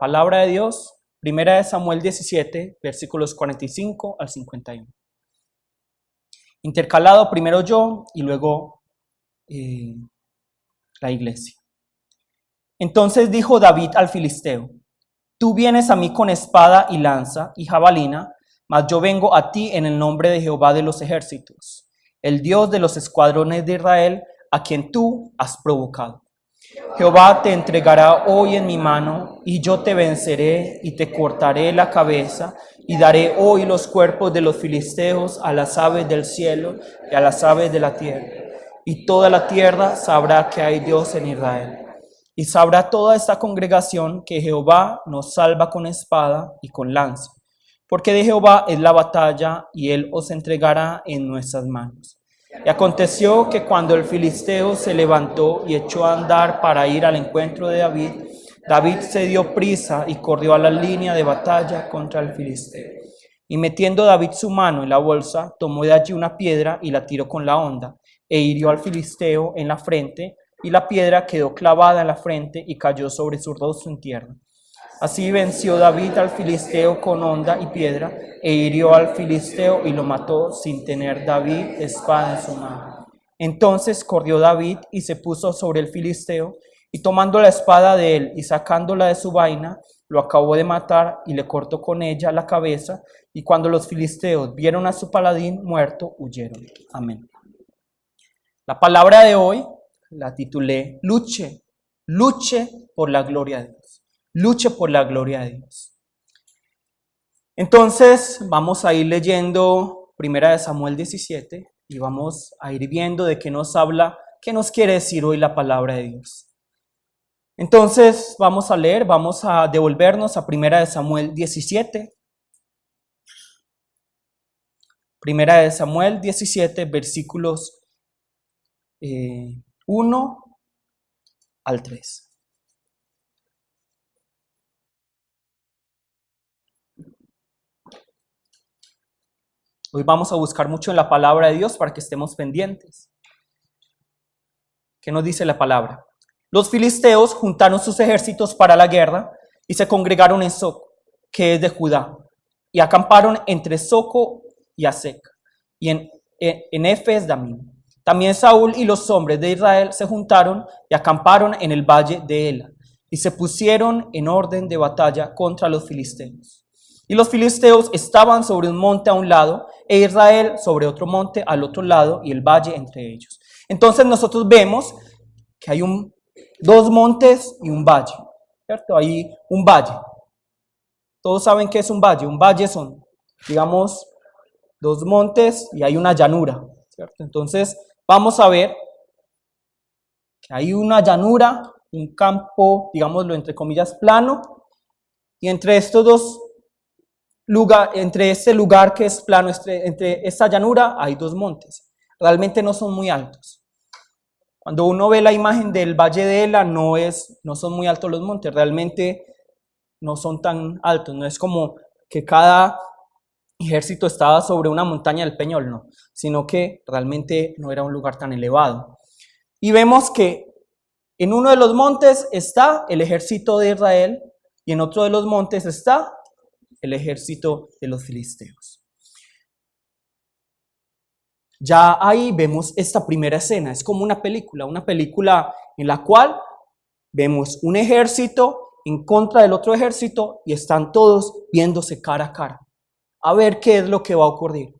palabra de Dios, primera de Samuel 17, versículos 45 al 51. Intercalado primero yo y luego la iglesia. Entonces dijo David al filisteo: tú vienes a mí con espada y lanza y jabalina, mas yo vengo a ti en el nombre de Jehová de los ejércitos, el Dios de los escuadrones de Israel, a quien tú has provocado. Jehová te entregará hoy en mi mano, y yo te venceré y te cortaré la cabeza, y daré hoy los cuerpos de los filisteos a las aves del cielo y a las aves de la tierra. Y toda la tierra sabrá que hay Dios en Israel. Y sabrá toda esta congregación que Jehová nos salva con espada y con lanza, porque de Jehová es la batalla, y él os entregará en nuestras manos. Y aconteció que cuando el filisteo se levantó y echó a andar para ir al encuentro de David, David se dio prisa y corrió a la línea de batalla contra el filisteo. Y metiendo David su mano en la bolsa, tomó de allí una piedra y la tiró con la honda, e hirió al filisteo en la frente, y la piedra quedó clavada en la frente y cayó sobre su rostro en tierra. Así venció David al filisteo con honda y piedra, e hirió al filisteo y lo mató sin tener David espada en su mano. Entonces corrió David y se puso sobre el filisteo, y tomando la espada de él y sacándola de su vaina, lo acabó de matar y le cortó con ella la cabeza. Y cuando los filisteos vieron a su paladín muerto, huyeron. Amén. La palabra de hoy la titulé Luche, luche por la gloria de Dios. Luche por la gloria de Dios. Entonces vamos a ir leyendo primera de Samuel 17 y vamos a ir viendo de qué nos habla, qué nos quiere decir hoy la palabra de Dios. Entonces vamos a leer, vamos a devolvernos a primera de Samuel 17. Primera de Samuel 17, versículos 1 al 3. Hoy vamos a buscar mucho en la palabra de Dios para que estemos pendientes. ¿Qué nos dice la palabra? Los filisteos juntaron sus ejércitos para la guerra y se congregaron en Soco, que es de Judá, y acamparon entre Soco y Aseca, y en Efes-Damim. También Saúl y los hombres de Israel se juntaron y acamparon en el valle de Ela, y se pusieron en orden de batalla contra los filisteos. Y los filisteos estaban sobre un monte a un lado, e Israel sobre otro monte al otro lado, y el valle entre ellos. Entonces nosotros vemos que hay dos montes y un valle, ¿cierto? Hay un valle. Todos saben qué es un valle. Un valle son, digamos, dos montes y hay una llanura, ¿cierto? Entonces vamos a ver que hay una llanura, un campo, digámoslo entre comillas, plano, y entre estos dos entre este lugar que es plano, entre esta llanura hay dos montes. Realmente no son muy altos. Cuando uno ve la imagen del Valle de Ela, no son muy altos los montes, realmente no son tan altos. No es como que cada ejército estaba sobre una montaña del Peñol, no, sino que realmente no era un lugar tan elevado. Y vemos que en uno de los montes está el ejército de Israel y en otro de los montes está el ejército de los filisteos. Ya ahí vemos esta primera escena, es como una película en la cual vemos un ejército en contra del otro ejército y están todos viéndose cara a cara, a ver qué es lo que va a ocurrir.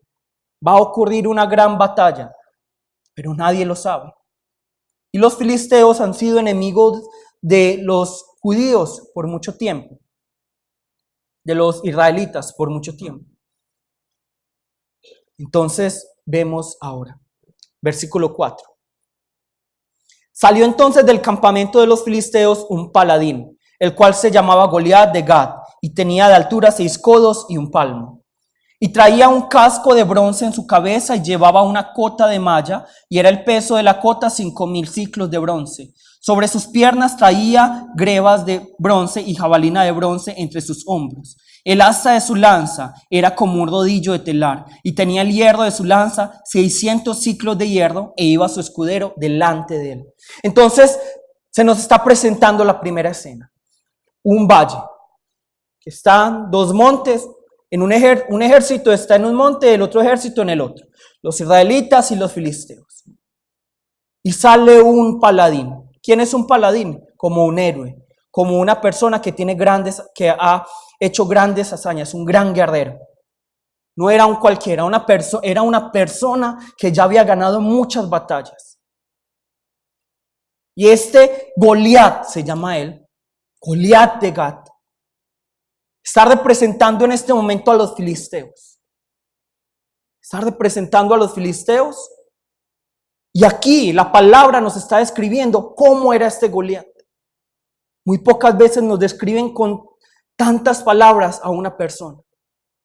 Va a ocurrir una gran batalla, pero nadie lo sabe. Y los filisteos han sido enemigos de los judíos por mucho tiempo, de los israelitas por mucho tiempo. Entonces vemos ahora, versículo 4. Salió entonces del campamento de los filisteos un paladín, el cual se llamaba Goliat de Gat, y tenía de altura 6 codos y 1 palmo. Y traía un casco de bronce en su cabeza y llevaba una cota de malla, y era el peso de la cota 5,000 siclos de bronce. Sobre sus piernas traía grebas de bronce y jabalina de bronce entre sus hombros. El asta de su lanza era como un rodillo de telar, y tenía el hierro de su lanza 600 siclos de hierro, e iba su escudero delante de él. Entonces se nos está presentando la primera escena. Un valle. que están dos montes, un ejército está en un monte, el otro ejército en el otro, los israelitas y los filisteos. Y sale un paladín. ¿Quién es un paladín? Como un héroe, como una persona que que ha hecho grandes hazañas, un gran guerrero. No era un cualquiera, era una persona que ya había ganado muchas batallas. Y este Goliat, se llama él, Goliat de Gat, está representando en este momento a los filisteos. Está representando a los filisteos. Y aquí la palabra nos está describiendo cómo era este Goliat. Muy pocas veces nos describen con tantas palabras a una persona.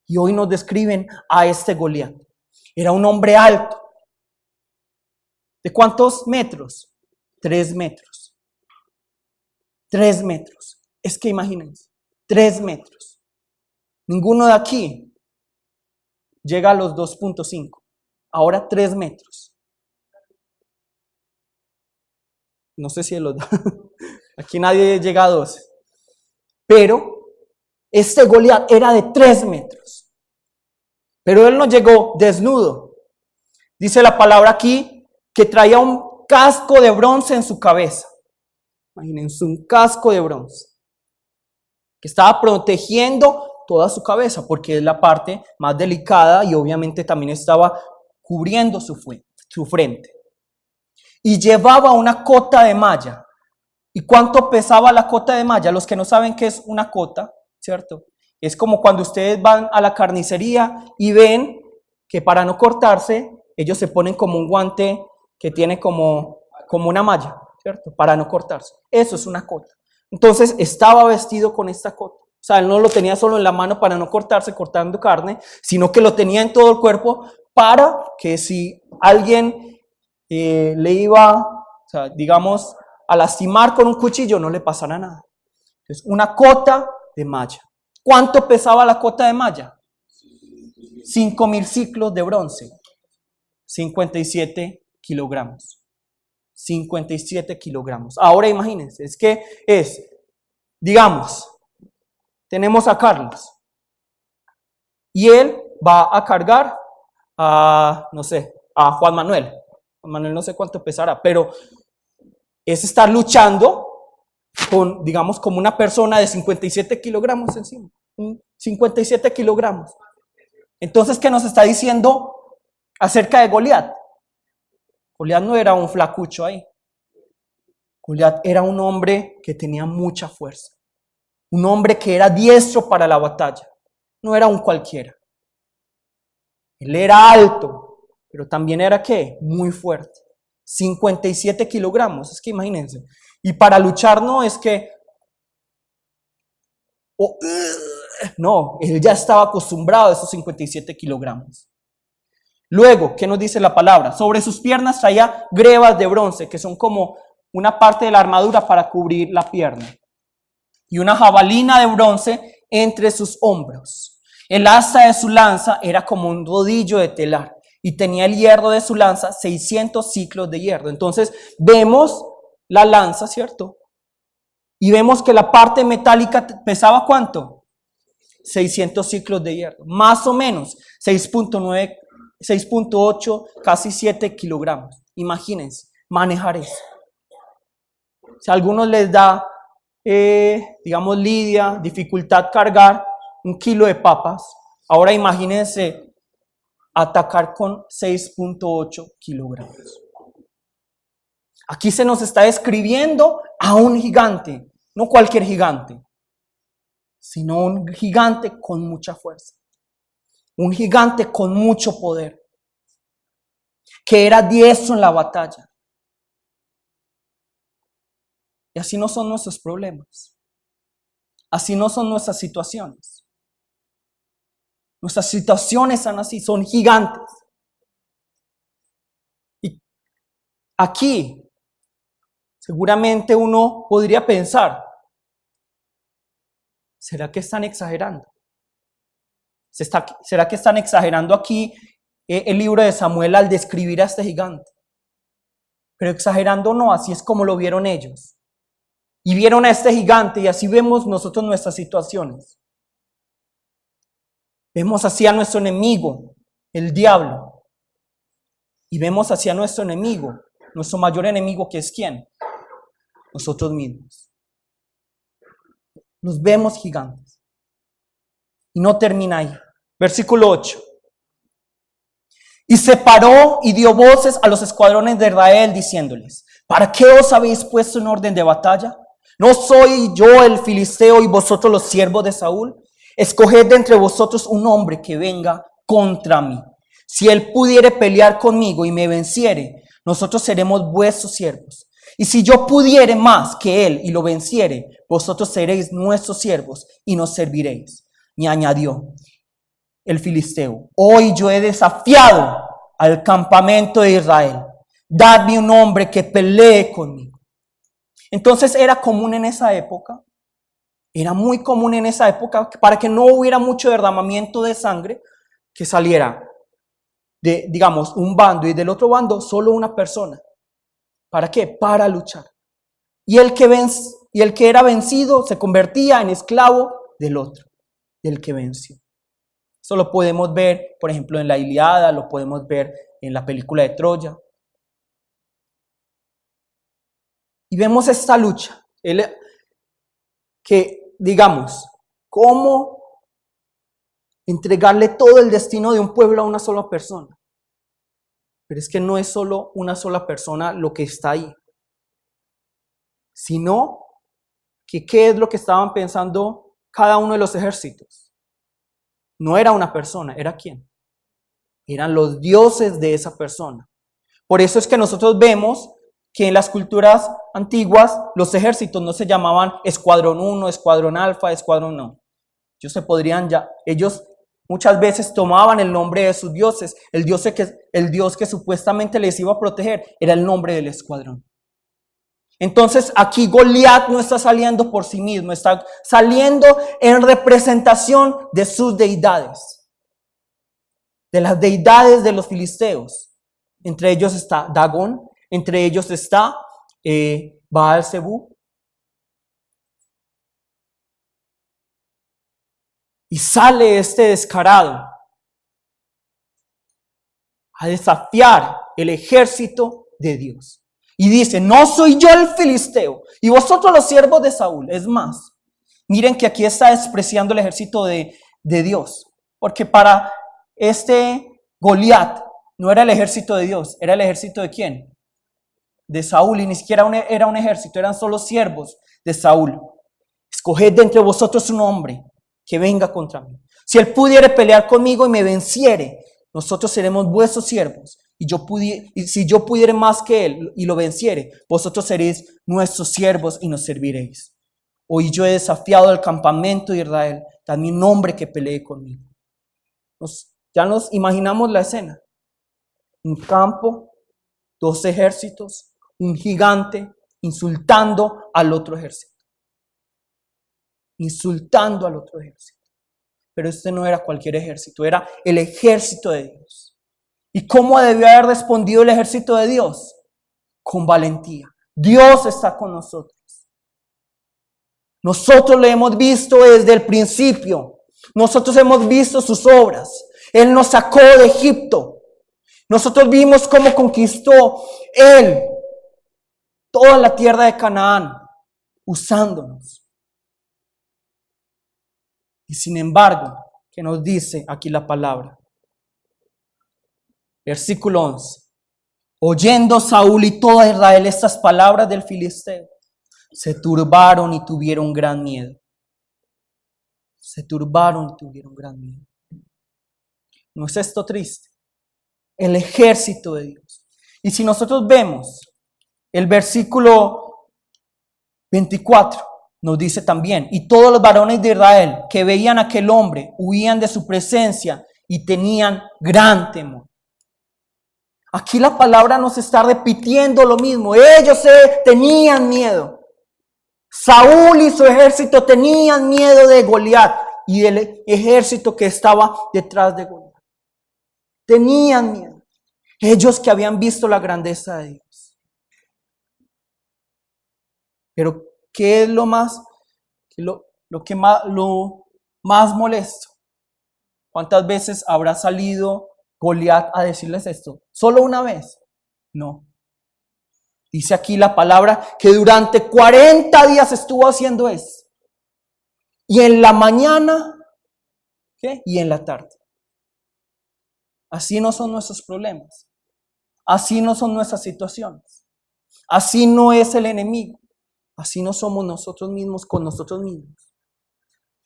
Y hoy nos describen a este Goliat. Era un hombre alto. ¿De cuántos metros? 3 metros. 3 metros. Es que imagínense, 3 metros. Ninguno de aquí llega a los 2.5. Ahora 3 metros. No sé si él los da. Aquí nadie llega a 12. Pero este Goliat era de 3 metros. Pero él no llegó desnudo. Dice la palabra aquí que traía un casco de bronce en su cabeza. Imagínense, un casco de bronce. Que estaba protegiendo toda su cabeza porque es la parte más delicada y obviamente también estaba cubriendo su frente. Y llevaba una cota de malla. ¿Y cuánto pesaba la cota de malla? Los que no saben qué es una cota, ¿cierto? Es como cuando ustedes van a la carnicería y ven que para no cortarse, ellos se ponen como un guante que tiene como una malla, ¿cierto? Para no cortarse. Eso es una cota. Entonces estaba vestido con esta cota. O sea, él no lo tenía solo en la mano para no cortarse cortando carne, sino que lo tenía en todo el cuerpo para que si alguien le iba, o sea, digamos, a lastimar con un cuchillo, no le pasara nada. Entonces, una cota de malla. ¿Cuánto pesaba la cota de malla? 5.000 ciclos de bronce. 57 kilogramos. 57 kilogramos. Ahora imagínense, digamos, tenemos a Carlos. Y él va a cargar a Juan Manuel. Juan Manuel no sé cuánto pesará, pero es estar luchando con, digamos, como una persona de 57 kilogramos encima. 57 kilogramos. Entonces, ¿qué nos está diciendo acerca de Goliat? Goliat no era un flacucho ahí. Goliat era un hombre que tenía mucha fuerza. Un hombre que era diestro para la batalla. No era un cualquiera. Él era alto, pero también era, ¿qué? Muy fuerte. 57 kilogramos, es que imagínense. Y para luchar no es que... no, él ya estaba acostumbrado a esos 57 kilogramos. Luego, ¿qué nos dice la palabra? Sobre sus piernas traía grebas de bronce, que son como una parte de la armadura para cubrir la pierna. Y una jabalina de bronce entre sus hombros. El asta de su lanza era como un rodillo de telar. Y tenía el hierro de su lanza 600 ciclos de hierro. Entonces vemos la lanza, ¿cierto? Y vemos que la parte metálica pesaba ¿cuánto? 600 ciclos de hierro. Más o menos 6.9, 6.8, casi 7 kilogramos. Imagínense, manejar eso. Si a algunos les da, digamos, lidia, dificultad cargar 1 kilo de papas, ahora imagínense atacar con 6.8 kilogramos. Aquí se nos está describiendo a un gigante, no cualquier gigante, sino un gigante con mucha fuerza, un gigante con mucho poder, que era diestro en la batalla. Y así no son nuestros problemas, así no son nuestras situaciones. Nuestras situaciones son así, son gigantes. Y aquí, seguramente uno podría pensar, ¿será que están exagerando? ¿Será que están exagerando aquí el libro de Samuel al describir a este gigante? Pero exagerando no, así es como lo vieron ellos. Y vieron a este gigante y así vemos nosotros nuestras situaciones. Vemos hacia nuestro enemigo, el diablo. Y vemos hacia nuestro enemigo, nuestro mayor enemigo, que es ¿quién? Nosotros mismos. Nos vemos gigantes. Y no termina ahí. Versículo 8. Y se paró y dio voces a los escuadrones de Israel diciéndoles: ¿para qué os habéis puesto en orden de batalla? ¿No soy yo el filisteo y vosotros los siervos de Saúl? Escoged de entre vosotros un hombre que venga contra mí. Si él pudiere pelear conmigo y me venciere, nosotros seremos vuestros siervos. Y si yo pudiere más que él y lo venciere, vosotros seréis nuestros siervos y nos serviréis. Y añadió el filisteo: hoy yo he desafiado al campamento de Israel. Dadme un hombre que pelee conmigo. Entonces era común en esa época, era muy común en esa época, para que no hubiera mucho derramamiento de sangre, que saliera de, digamos, un bando y del otro bando solo una persona. ¿Para qué? Para luchar. Y el que era vencido se convertía en esclavo del otro, del que venció. Eso lo podemos ver, por ejemplo, en la Ilíada, lo podemos ver en la película de Troya. Y vemos esta lucha, que digamos, cómo entregarle todo el destino de un pueblo a una sola persona. Pero es que no es solo una sola persona lo que está ahí, sino que qué es lo que estaban pensando cada uno de los ejércitos. No era una persona, ¿era quién? Eran los dioses de esa persona. Por eso es que nosotros vemos que en las culturas antiguas los ejércitos no se llamaban escuadrón 1, escuadrón alfa, escuadrón no. Ellos muchas veces tomaban el nombre de sus dioses. El dios que supuestamente les iba a proteger era el nombre del escuadrón. Entonces aquí Goliat no está saliendo por sí mismo, está saliendo en representación de sus deidades, de las deidades de los filisteos. Entre ellos está Dagón, entre ellos está Baal Zebú. Y sale este descarado a desafiar el ejército de Dios. Y dice: no soy yo el filisteo y vosotros los siervos de Saúl. Es más, miren que aquí está despreciando el ejército de Dios. Porque para este Goliat no era el ejército de Dios, era el ejército de ¿quién? De Saúl. Y ni siquiera era un ejército, eran solo siervos de Saúl. Escoged de entre vosotros un hombre que venga contra mí. Si él pudiere pelear conmigo y me venciere, nosotros seremos vuestros siervos. Y si yo pudiere más que él y lo venciere, vosotros seréis nuestros siervos y nos serviréis. Hoy yo he desafiado al campamento de Israel. Dadme un hombre que pelee conmigo. Ya nos imaginamos la escena. Un campo, dos ejércitos, un gigante insultando al otro ejército. Insultando al otro ejército. Pero este no era cualquier ejército, era el ejército de Dios. ¿Y cómo debió haber respondido el ejército de Dios? Con valentía. Dios está con nosotros. Nosotros le hemos visto desde el principio. Nosotros hemos visto sus obras. Él nos sacó de Egipto. Nosotros vimos cómo conquistó Él toda la tierra de Canaán, usándonos. Y sin embargo, ¿qué nos dice aquí la palabra? Versículo 11. Oyendo Saúl y toda Israel estas palabras del filisteo, se turbaron y tuvieron gran miedo. Se turbaron y tuvieron gran miedo. ¿No es esto triste? El ejército de Dios. Y si nosotros vemos el versículo 24, nos dice también: y todos los varones de Israel que veían a aquel hombre huían de su presencia y tenían gran temor. Aquí la palabra nos está repitiendo lo mismo. Ellos tenían miedo. Saúl y su ejército tenían miedo de Goliat y del ejército que estaba detrás de Goliat. Tenían miedo. Ellos que habían visto la grandeza de Dios. Pero ¿qué es lo más molesto? ¿Cuántas veces habrá salido Goliat a decirles esto? ¿Solo una vez? No. Dice aquí la palabra que durante 40 días estuvo haciendo eso. Y en la mañana, ¿qué? Y en la tarde. Así no son nuestros problemas. Así no son nuestras situaciones. Así no es el enemigo. Así no somos nosotros mismos con nosotros mismos.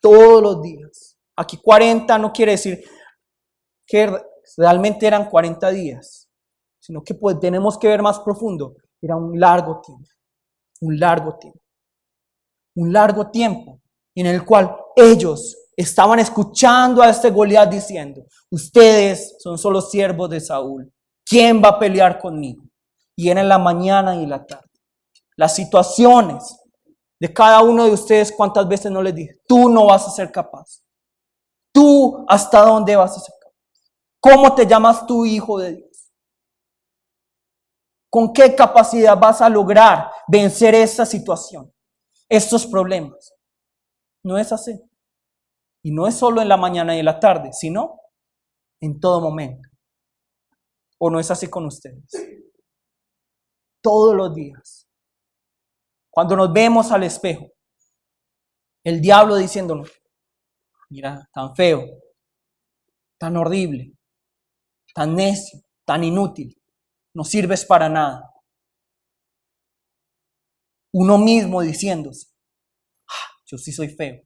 Todos los días. Aquí 40 no quiere decir que realmente eran 40 días, sino que pues tenemos que ver más profundo. Era un largo tiempo. Un largo tiempo. Un largo tiempo en el cual ellos estaban escuchando a este Goliat diciendo: ustedes son solo siervos de Saúl. ¿Quién va a pelear conmigo? Y era en la mañana y en la tarde. Las situaciones de cada uno de ustedes, ¿cuántas veces no les dije? Tú no vas a ser capaz. ¿Tú hasta dónde vas a ser capaz? ¿Cómo te llamas tú, hijo de Dios? ¿Con qué capacidad vas a lograr vencer esta situación, estos problemas? No es así. Y no es solo en la mañana y en la tarde, sino en todo momento. ¿O no es así con ustedes? Todos los días. Cuando nos vemos al espejo, el diablo diciéndonos: mira, tan feo, tan horrible, tan necio, tan inútil, no sirves para nada. Uno mismo diciéndose: yo sí soy feo,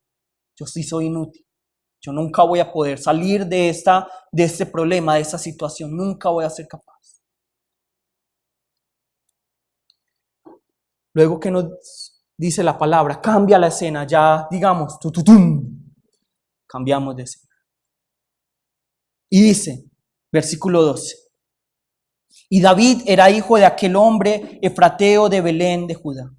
yo sí soy inútil, yo nunca voy a poder salir de este problema, de esta situación, nunca voy a ser capaz. Luego que nos dice la palabra, cambia la escena, ya digamos, cambiamos de escena. Y dice, versículo 12, y David era hijo de aquel hombre efrateo de Belén de Judá,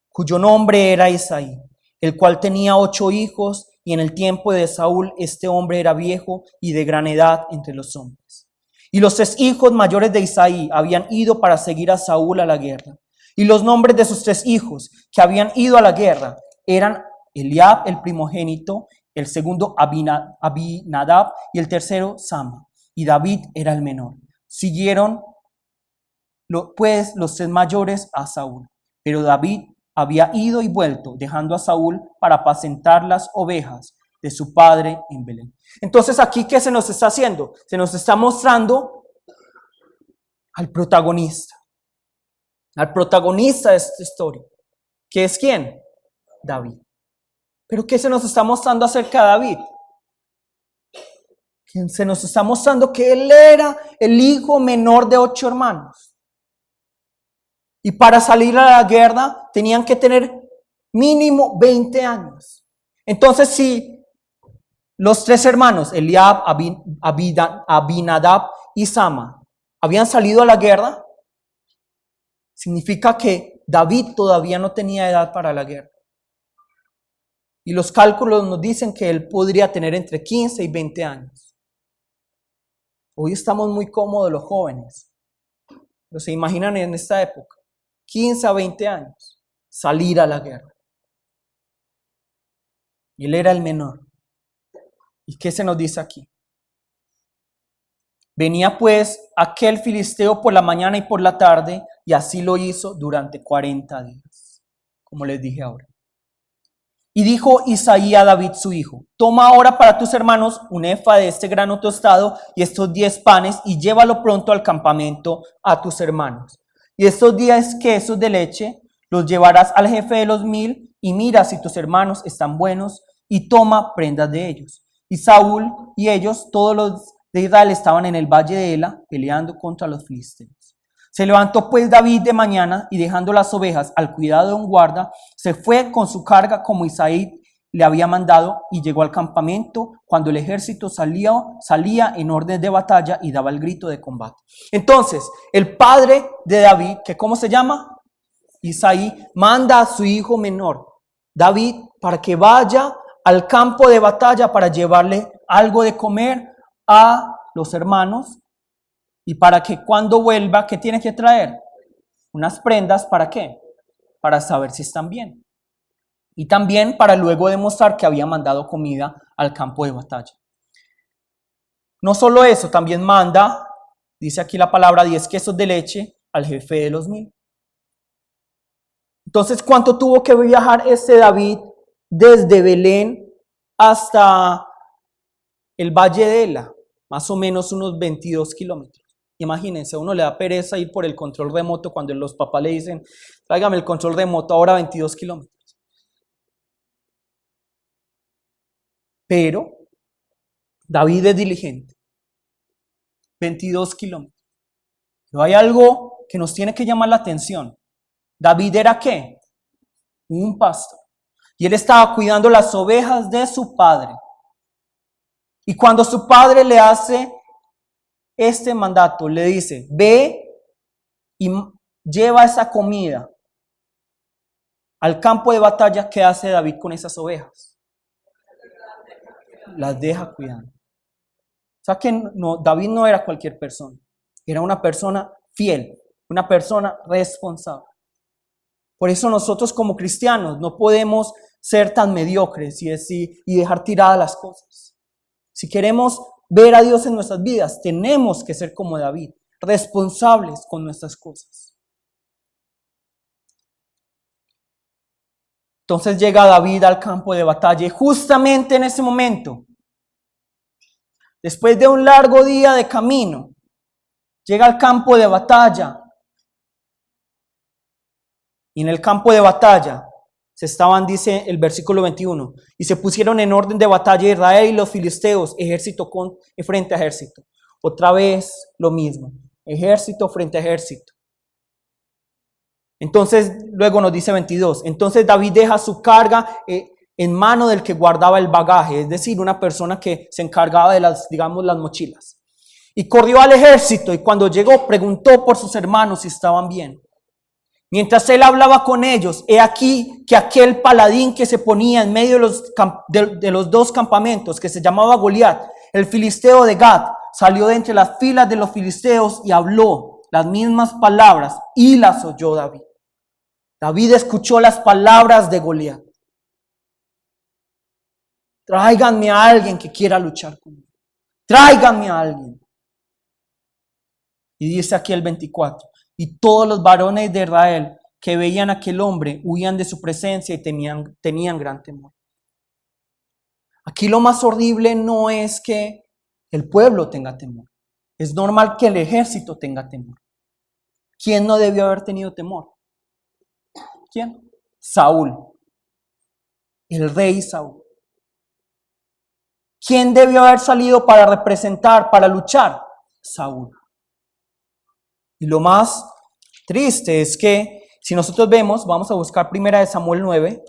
cuyo nombre era Isaí, el cual tenía 8 hijos, y en el tiempo de Saúl este hombre era viejo y de gran edad entre los hombres. Y los 3 hijos mayores de Isaí habían ido para seguir a Saúl a la guerra. Y los nombres de sus 3 hijos que habían ido a la guerra eran Eliab, el primogénito, el segundo Abinadab y el tercero Sama. Y David era el menor. Siguieron pues los 3 mayores a Saúl. Pero David había ido y vuelto, dejando a Saúl para apacentar las ovejas de su padre en Belén. Entonces aquí, ¿qué se nos está haciendo? Se nos está mostrando al protagonista de esta historia. ¿Qué es quién? David. ¿Pero qué se nos está mostrando acerca de David? Se nos está mostrando que él era el hijo menor de 8 hermanos. Y para salir a la guerra tenían que tener mínimo 20 años. Entonces, si los 3 hermanos, Eliab, Abinadab y Sama, habían salido a la guerra, significa que David todavía no tenía edad para la guerra. Y los cálculos nos dicen que él podría tener entre 15 y 20 años. Hoy estamos muy cómodos los jóvenes. Pero se imaginan en esta época, 15 a 20 años, salir a la guerra. Y él era el menor. ¿Y qué se nos dice aquí? Venía pues aquel filisteo por la mañana y por la tarde, y así lo hizo durante 40 días, como les dije ahora. Y dijo Isaí a David su hijo: toma ahora para tus hermanos un efa de este grano tostado y estos 10 panes, y llévalo pronto al campamento a tus hermanos. Y estos 10 quesos de leche los llevarás al jefe de los 1000, y mira si tus hermanos están buenos, y toma prendas de ellos. Y Saúl y ellos, todos los de Israel, estaban en el valle de Ela, peleando contra los filisteos. Se levantó pues David de mañana, y dejando las ovejas al cuidado de un guarda, se fue con su carga como Isaí le había mandado, y llegó al campamento cuando el ejército salía en orden de batalla y daba el grito de combate. Entonces, el padre de David, que ¿cómo se llama? Isaí, manda a su hijo menor, David, para que vaya al campo de batalla para llevarle algo de comer a los hermanos, y para que cuando vuelva, ¿qué tiene que traer? Unas prendas, ¿para qué? Para saber si están bien. Y también para luego demostrar que había mandado comida al campo de batalla. No solo eso, también manda, dice aquí la palabra, 10 quesos de leche al jefe de los 1000. Entonces, ¿cuánto tuvo que viajar este David desde Belén hasta el Valle de Ela? Más o menos unos 22 kilómetros. Imagínense, a uno le da pereza ir por el control remoto cuando los papás le dicen, tráigame el control remoto, ahora 22 kilómetros. Pero David es diligente. 22 kilómetros. Pero hay algo que nos tiene que llamar la atención. David era ¿qué? Un pastor. Y él estaba cuidando las ovejas de su padre. Y cuando su padre le hace este mandato, le dice, ve y lleva esa comida al campo de batalla, ¿qué hace David con esas ovejas? Las deja cuidando. O sea que no, David no era cualquier persona. Era una persona fiel, una persona responsable. Por eso nosotros como cristianos no podemos ser tan mediocres y dejar tiradas las cosas. Si queremos ver a Dios en nuestras vidas, tenemos que ser como David, responsables con nuestras cosas. Entonces llega David al campo de batalla y justamente en ese momento, después de un largo día de camino, llega al campo de batalla. Y en el campo de batalla se estaban, dice el versículo 21, y se pusieron en orden de batalla Israel y los filisteos, ejército frente a ejército. Otra vez lo mismo, ejército frente a ejército. Entonces, luego nos dice 22, entonces David deja su carga en mano del que guardaba el bagaje, es decir, una persona que se encargaba de las mochilas. Y corrió al ejército y cuando llegó preguntó por sus hermanos si estaban bien. Mientras él hablaba con ellos, he aquí que aquel paladín que se ponía en medio de los dos campamentos, que se llamaba Goliat, el filisteo de Gat, salió de entre las filas de los filisteos y habló las mismas palabras y las oyó David. David escuchó las palabras de Goliat. Tráiganme a alguien que quiera luchar conmigo. Tráiganme a alguien. Y dice aquí el 24. Y todos los varones de Israel que veían a aquel hombre huían de su presencia y tenían gran temor. Aquí lo más horrible no es que el pueblo tenga temor. Es normal que el ejército tenga temor. ¿Quién no debió haber tenido temor? ¿Quién? Saúl. El rey Saúl. ¿Quién debió haber salido para representar, para luchar? Saúl. Y lo más triste es que si nosotros vemos, vamos a buscar 1 Samuel 9.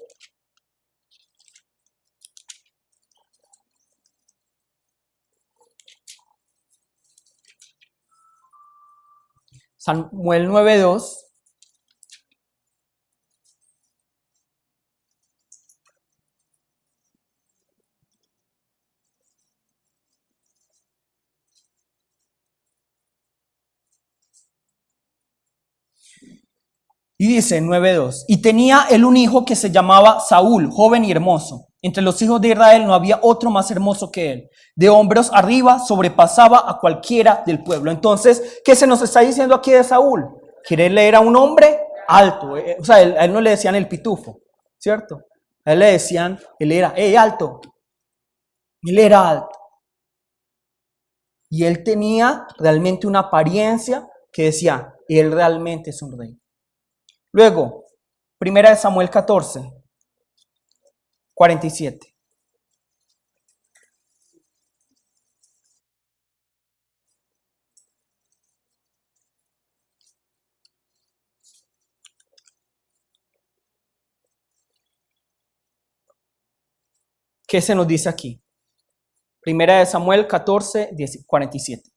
Samuel 9:2. Y dice 9:2, y tenía él un hijo que se llamaba Saúl, joven y hermoso. Entre los hijos de Israel no había otro más hermoso que él. De hombros arriba sobrepasaba a cualquiera del pueblo. Entonces, ¿qué se nos está diciendo aquí de Saúl? Que él era un hombre alto. O sea, a él no le decían el pitufo, ¿cierto? A él le decían, él era alto. Él era alto. Y él tenía realmente una apariencia que decía, él realmente es un rey. Luego, 1 Samuel 14, 47. ¿Qué se nos dice aquí? 1 Samuel 14, 47.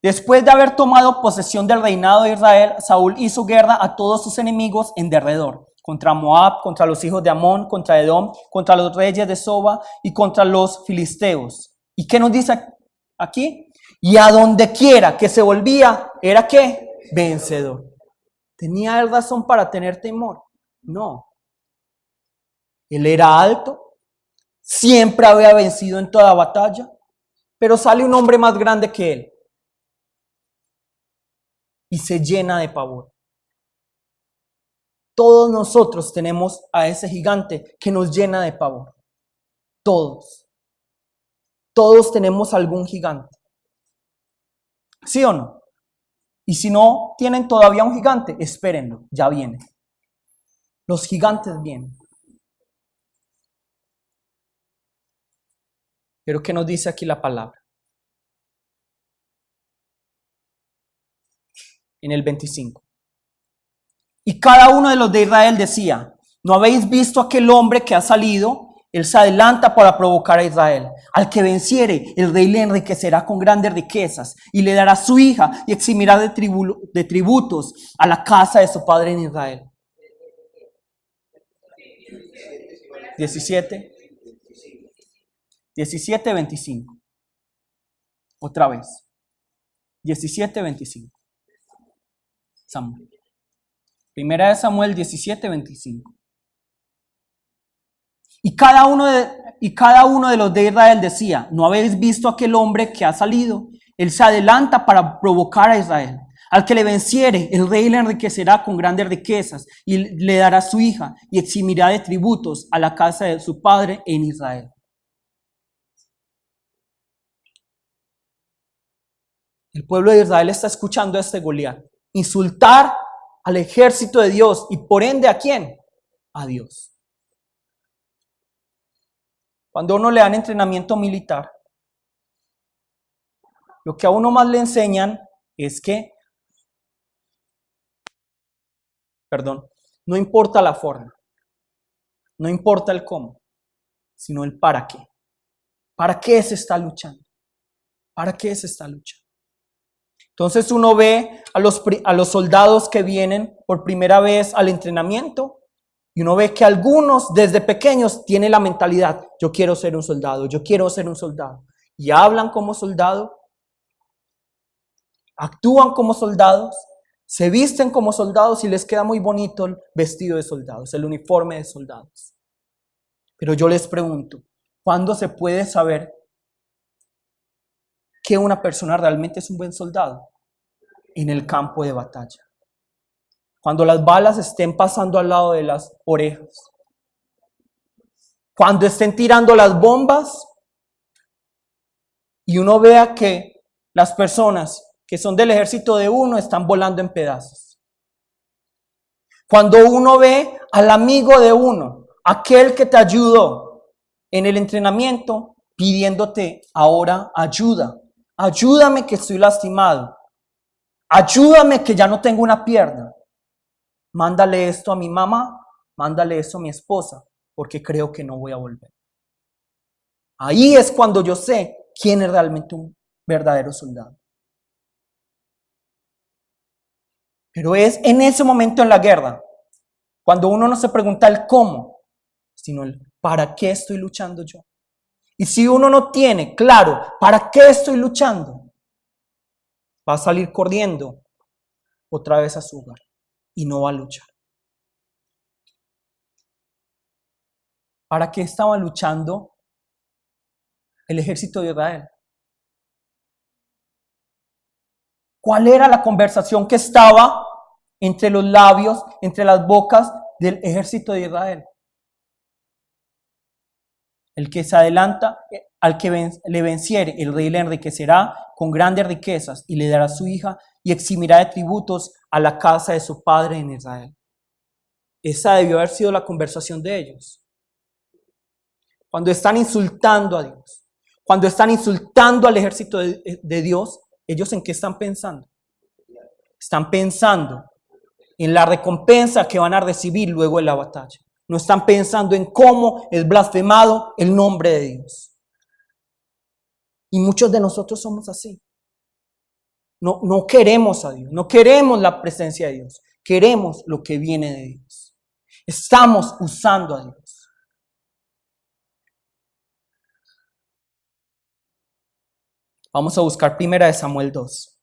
Después de haber tomado posesión del reinado de Israel, Saúl hizo guerra a todos sus enemigos en derredor, contra Moab, contra los hijos de Amón, contra Edom, contra los reyes de Soba y contra los filisteos. ¿Y qué nos dice aquí? Y a donde quiera que se volvía, ¿era qué? Vencedor. ¿Tenía él razón para tener temor? No. Él era alto, siempre había vencido en toda batalla. Pero sale un hombre más grande que él y se llena de pavor. Todos nosotros tenemos a ese gigante que nos llena de pavor. Todos. Todos tenemos algún gigante. ¿Sí o no? Y si no tienen todavía un gigante, espérenlo, ya viene. Los gigantes vienen. Pero ¿qué nos dice aquí la palabra? En el 25. Y cada uno de los de Israel decía: ¿no habéis visto aquel hombre que ha salido? Él se adelanta para provocar a Israel. Al que venciere, el rey le enriquecerá con grandes riquezas y le dará su hija y eximirá de tributos a la casa de su padre en Israel. 17, 25. Otra vez. 17, 25. Samuel. Primera de Samuel 17, 25. Y cada uno de los de Israel decía: ¿no habéis visto aquel hombre que ha salido? Él se adelanta para provocar a Israel. Al que le venciere, el rey le enriquecerá con grandes riquezas y le dará su hija y eximirá de tributos a la casa de su padre en Israel. El pueblo de Israel está escuchando a este Goliat insultar al ejército de Dios y por ende ¿a quién? A Dios. Cuando a uno le dan entrenamiento militar, lo que a uno más le enseñan es que, no importa la forma, no importa el cómo, sino el para qué. ¿Para qué se está luchando? ¿Para qué se está luchando? Entonces uno ve a los soldados que vienen por primera vez al entrenamiento y uno ve que algunos desde pequeños tienen la mentalidad: yo quiero ser un soldado, yo quiero ser un soldado. Y hablan como soldado, actúan como soldados, se visten como soldados y les queda muy bonito el vestido de soldados, el uniforme de soldados. Pero yo les pregunto, ¿cuándo se puede saber que una persona realmente es un buen soldado? En el campo de batalla. Cuando las balas estén pasando al lado de las orejas. Cuando estén tirando las bombas y uno vea que las personas que son del ejército de uno están volando en pedazos. Cuando uno ve al amigo de uno, aquel que te ayudó en el entrenamiento, pidiéndote ahora ayuda. Ayúdame que estoy lastimado. Ayúdame que ya no tengo una pierna. Mándale esto a mi mamá, mándale esto a mi esposa, porque creo que no voy a volver. Ahí es cuando yo sé quién es realmente un verdadero soldado. Pero es en ese momento en la guerra, cuando uno no se pregunta el cómo, sino el para qué estoy luchando yo. Y si uno no tiene claro para qué estoy luchando, va a salir corriendo otra vez a su hogar y no va a luchar. ¿Para qué estaba luchando el ejército de Israel? ¿Cuál era la conversación que estaba entre los labios, entre las bocas del ejército de Israel? El que se adelanta, al que le venciere, el rey le enriquecerá con grandes riquezas y le dará su hija y eximirá de tributos a la casa de su padre en Israel. Esa debió haber sido la conversación de ellos. Cuando están insultando a Dios, cuando están insultando al ejército de Dios, ¿ellos en qué están pensando? Están pensando en la recompensa que van a recibir luego de la batalla. No están pensando en cómo es blasfemado el nombre de Dios. Y muchos de nosotros somos así. No queremos a Dios, no queremos la presencia de Dios, queremos lo que viene de Dios. Estamos usando a Dios. Vamos a buscar Primera de Samuel 2.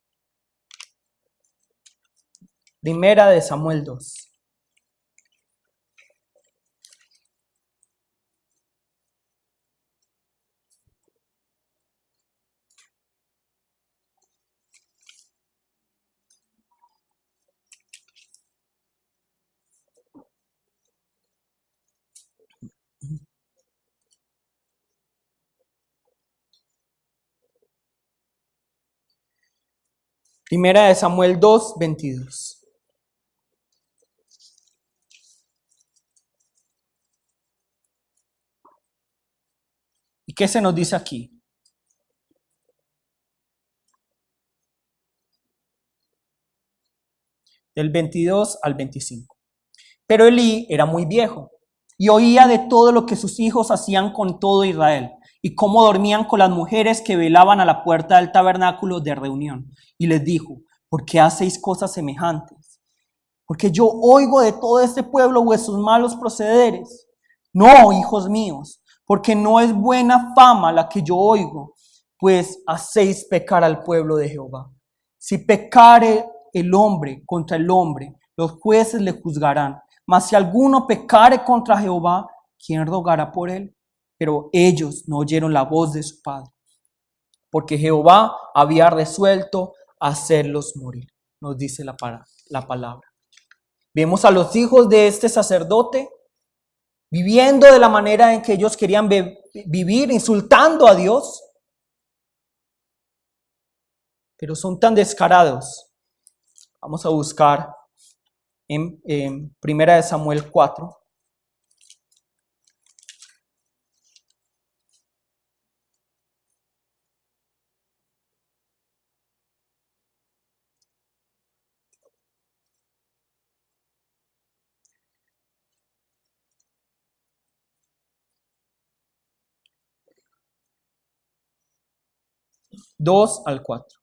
Primera de Samuel 2. Primera de Samuel 2, 22. ¿Y qué se nos dice aquí? Del 22 al 25. Pero Elí era muy viejo y oía de todo lo que sus hijos hacían con todo Israel y cómo dormían con las mujeres que velaban a la puerta del tabernáculo de reunión. Y les dijo: ¿por qué hacéis cosas semejantes? Porque yo oigo de todo este pueblo vuestros malos procederes. No, hijos míos, porque no es buena fama la que yo oigo, pues hacéis pecar al pueblo de Jehová. Si pecare el hombre contra el hombre, los jueces le juzgarán. Mas si alguno pecare contra Jehová, ¿quién rogará por él? Pero ellos no oyeron la voz de su padre, porque Jehová había resuelto hacerlos morir, nos dice la palabra. Vemos a los hijos de este sacerdote viviendo de la manera en que ellos querían vivir, insultando a Dios. Pero son tan descarados. Vamos a buscar en Primera de Samuel 4. Dos al 4.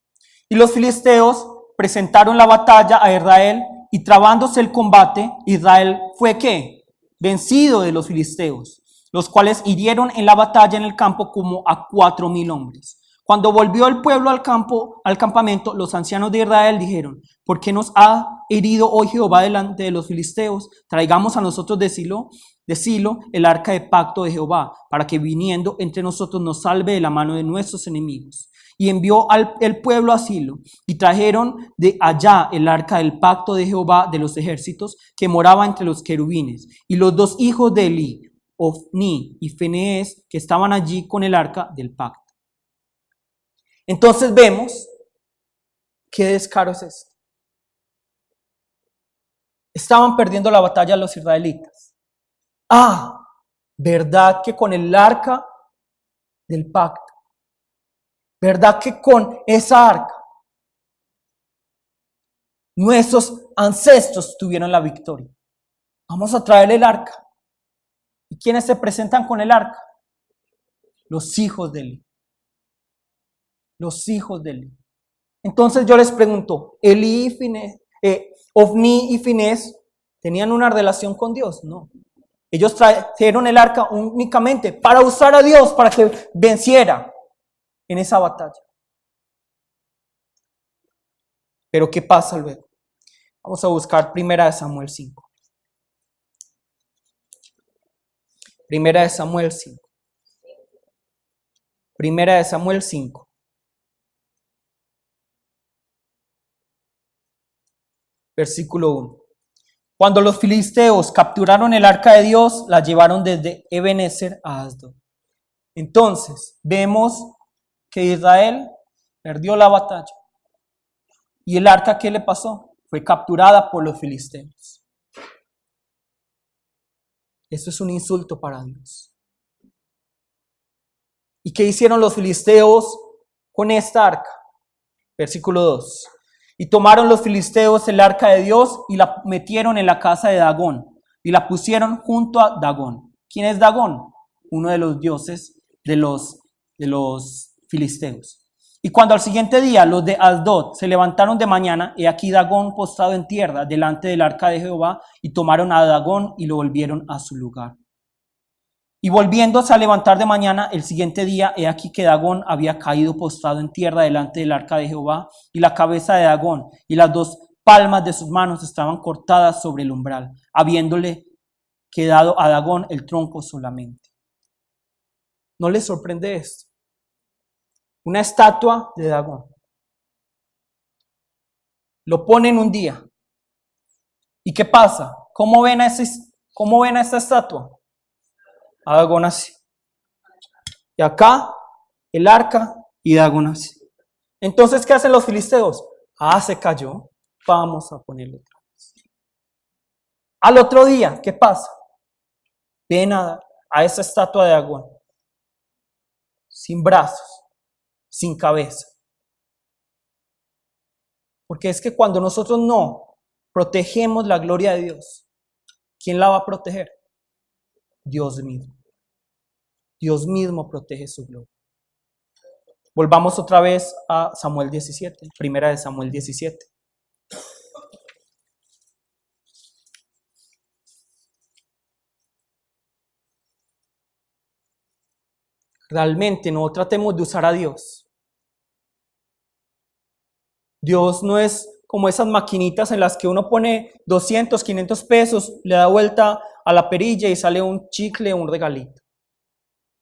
Y los filisteos presentaron la batalla a Israel, y trabándose el combate, Israel fue ¿qué? Vencido de los filisteos, los cuales hirieron en la batalla en el campo como a 4,000 hombres. Cuando volvió el pueblo al campamento, los ancianos de Israel dijeron: ¿por qué nos ha herido hoy Jehová delante de los filisteos? Traigamos a nosotros de Silo el arca de pacto de Jehová, para que viniendo entre nosotros nos salve de la mano de nuestros enemigos. Y envió el pueblo a Silo, y trajeron de allá el arca del pacto de Jehová de los ejércitos, que moraba entre los querubines. Y los dos hijos de Elí, Ofni y Finees, que estaban allí con el arca del pacto. Entonces vemos qué descaro es esto. Estaban perdiendo la batalla los israelitas. ¿Verdad que con el arca del pacto? ¿Verdad que con esa arca nuestros ancestros tuvieron la victoria? Vamos a traer el arca. ¿Y quiénes se presentan con el arca? Los hijos de Elí. Los hijos de Elí. Entonces yo les pregunto, Ofni y Finés, ¿tenían una relación con Dios? No. Ellos trajeron el arca únicamente para usar a Dios, para que venciera en esa batalla. Pero ¿qué pasa luego? Vamos a buscar Primera de Samuel 5. Primera de Samuel 5. Primera de Samuel 5. Versículo 1. Cuando los filisteos capturaron el arca de Dios, la llevaron desde Ebenezer a Asdod. Entonces, vemos que Israel perdió la batalla. ¿Y el arca qué le pasó? Fue capturada por los filisteos. Eso es un insulto para Dios. ¿Y qué hicieron los filisteos con esta arca? Versículo 2. Y tomaron los filisteos el arca de Dios y la metieron en la casa de Dagón y la pusieron junto a Dagón. ¿Quién es Dagón? Uno de los dioses de los filisteos. Y cuando al siguiente día los de Asdod se levantaron de mañana, he aquí Dagón postrado en tierra delante del arca de Jehová, y tomaron a Dagón y lo volvieron a su lugar. Y volviéndose a levantar de mañana el siguiente día, he aquí que Dagón había caído postrado en tierra delante del arca de Jehová, y la cabeza de Dagón y las 2 palmas de sus manos estaban cortadas sobre el umbral, habiéndole quedado a Dagón el tronco solamente. ¿No les sorprende esto? Una estatua de Dagón. Lo ponen un día. ¿Y qué pasa? ¿Cómo ven a esta estatua? A Dagón así. Y acá el arca y Dagón así. Entonces, ¿qué hacen los filisteos? Ah, se cayó. Vamos a ponerlo otra vez. Al otro día, ¿qué pasa? Ven a esa estatua de agua, sin brazos, sin cabeza. Porque es que cuando nosotros no protegemos la gloria de Dios, ¿quién la va a proteger? Dios mismo. Dios mismo protege su gloria. Volvamos otra vez a Samuel 17, primera de Samuel 17. Realmente no tratemos de usar a Dios. Dios no es como esas maquinitas en las que uno pone 200, 500 pesos, le da vuelta a la perilla y sale un chicle, un regalito.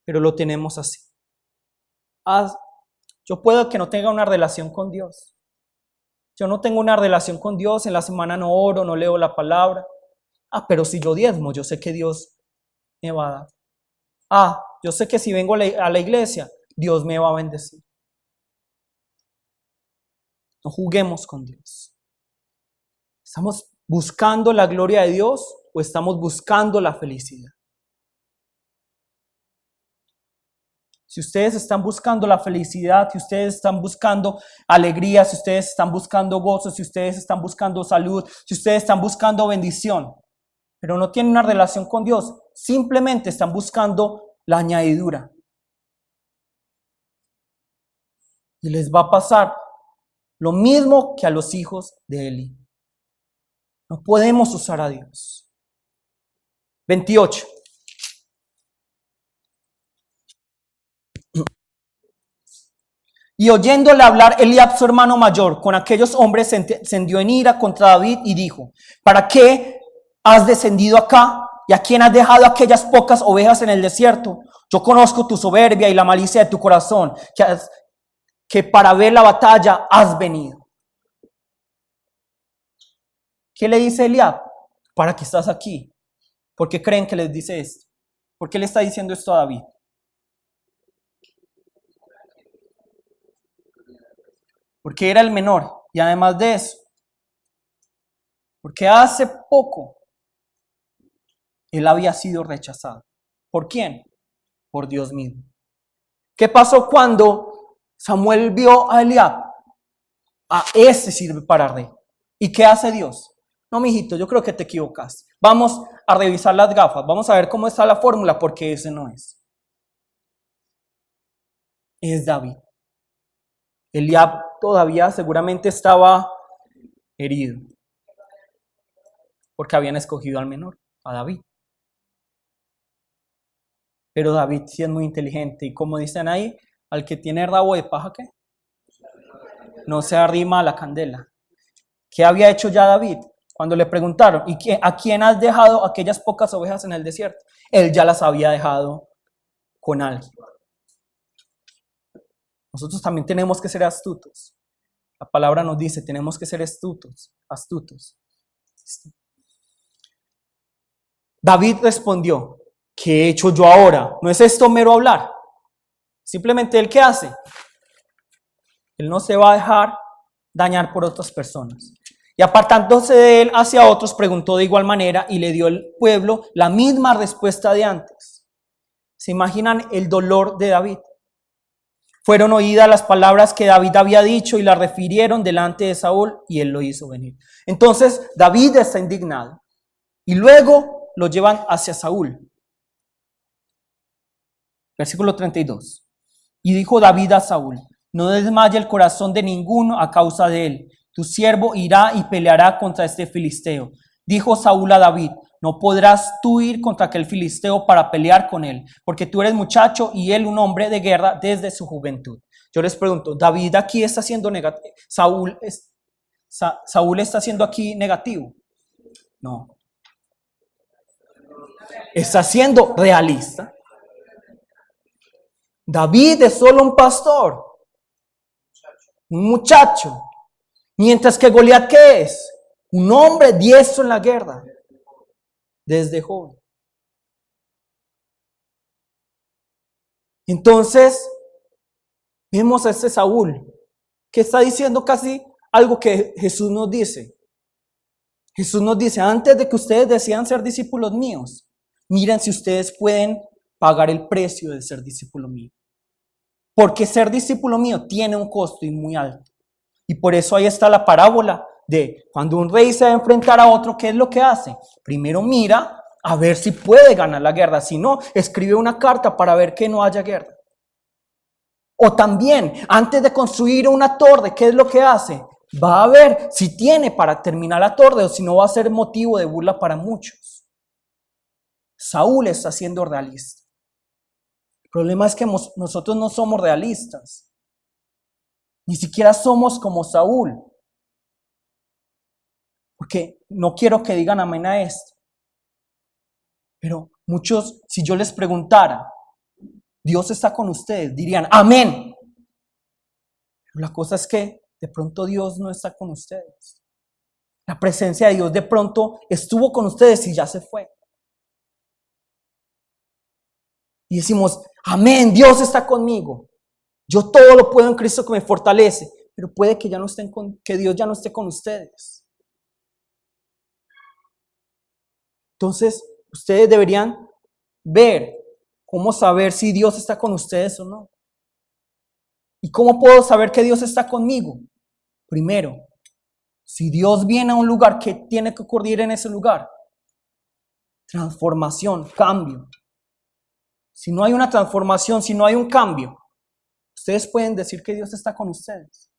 Pero lo tenemos así. Yo puedo que no tenga una relación con Dios. Yo no tengo una relación con Dios, en la semana no oro, no leo la palabra. Pero si yo diezmo, yo sé que Dios me va a dar. Yo sé que si vengo a la iglesia, Dios me va a bendecir. No juguemos con Dios. ¿Estamos buscando la gloria de Dios o estamos buscando la felicidad? Si ustedes están buscando la felicidad, si ustedes están buscando alegría, si ustedes están buscando gozo, si ustedes están buscando salud, si ustedes están buscando bendición, pero no tienen una relación con Dios, simplemente están buscando la añadidura. Y les va a pasar lo mismo que a los hijos de Eli. No podemos usar a Dios. 28. Y oyéndole hablar Eliab, su hermano mayor, con aquellos hombres se encendió en ira contra David y dijo: ¿para qué has descendido acá? ¿Y a quién has dejado aquellas pocas ovejas en el desierto? Yo conozco tu soberbia y la malicia de tu corazón, que para ver la batalla has venido. ¿Qué le dice Eliab? ¿Para qué estás aquí? ¿Por qué creen que les dice esto? ¿Por qué le está diciendo esto a David? Porque era el menor. Y además de eso, porque hace poco él había sido rechazado. ¿Por quién? Por Dios mismo. ¿Qué pasó cuando Samuel vio a Eliab? Ese sirve para rey. ¿Y qué hace Dios? No, mijito, yo creo que te equivocaste. Vamos a revisar las gafas. Vamos a ver cómo está la fórmula, porque ese no es. Es David. Eliab todavía seguramente estaba herido, porque habían escogido al menor, a David. Pero David sí es muy inteligente. Y como dicen ahí, al que tiene rabo de paja, ¿qué? No se arrima a la candela. ¿Qué había hecho ya David? Cuando le preguntaron, ¿y a quién has dejado aquellas pocas ovejas en el desierto? Él ya las había dejado con alguien. Nosotros también tenemos que ser astutos. La palabra nos dice, tenemos que ser astutos. David respondió: ¿qué he hecho yo ahora? ¿No es esto mero hablar? Simplemente él, ¿qué hace? Él no se va a dejar dañar por otras personas. Y apartándose de él hacia otros, preguntó de igual manera y le dio el pueblo la misma respuesta de antes. ¿Se imaginan el dolor de David? Fueron oídas las palabras que David había dicho y las refirieron delante de Saúl y él lo hizo venir. Entonces David está indignado y luego lo llevan hacia Saúl. Versículo 32. Y dijo David a Saúl: no desmaye el corazón de ninguno a causa de él. Tu siervo irá y peleará contra este filisteo. Dijo Saúl a David: no podrás tú ir contra aquel filisteo para pelear con él, porque tú eres muchacho y él un hombre de guerra desde su juventud. Yo les pregunto, ¿David aquí está siendo negativo? ¿Saúl está siendo aquí negativo? No. Está siendo realista. David es solo un pastor, un muchacho, mientras que Goliat, ¿qué es? Un hombre diestro en la guerra, desde joven. Entonces, vemos a este Saúl, que está diciendo casi algo que Jesús nos dice. Jesús nos dice, antes de que ustedes decidan ser discípulos míos, miren si ustedes pueden pagar el precio de ser discípulo mío. Porque ser discípulo mío tiene un costo y muy alto. Y por eso ahí está la parábola de cuando un rey se va a enfrentar a otro, ¿qué es lo que hace? Primero mira a ver si puede ganar la guerra. Si no, escribe una carta para ver que no haya guerra. O también, antes de construir una torre, ¿qué es lo que hace? Va a ver si tiene para terminar la torre o si no va a ser motivo de burla para muchos. Saúl está siendo realista. El problema es que nosotros no somos realistas. Ni siquiera somos como Saúl. Porque no quiero que digan amén a esto. Pero muchos, si yo les preguntara, Dios está con ustedes, dirían amén. Pero la cosa es que de pronto Dios no está con ustedes. La presencia de Dios de pronto estuvo con ustedes y ya se fue. Y decimos, amén, Dios está conmigo. Yo todo lo puedo en Cristo que me fortalece. Pero puede que ya no estén que Dios ya no esté con ustedes. Entonces, ustedes deberían ver cómo saber si Dios está con ustedes o no. ¿Y cómo puedo saber que Dios está conmigo? Primero, si Dios viene a un lugar, ¿qué tiene que ocurrir en ese lugar? Transformación, cambio. Si no hay una transformación, si no hay un cambio, ustedes pueden decir que Dios está con ustedes.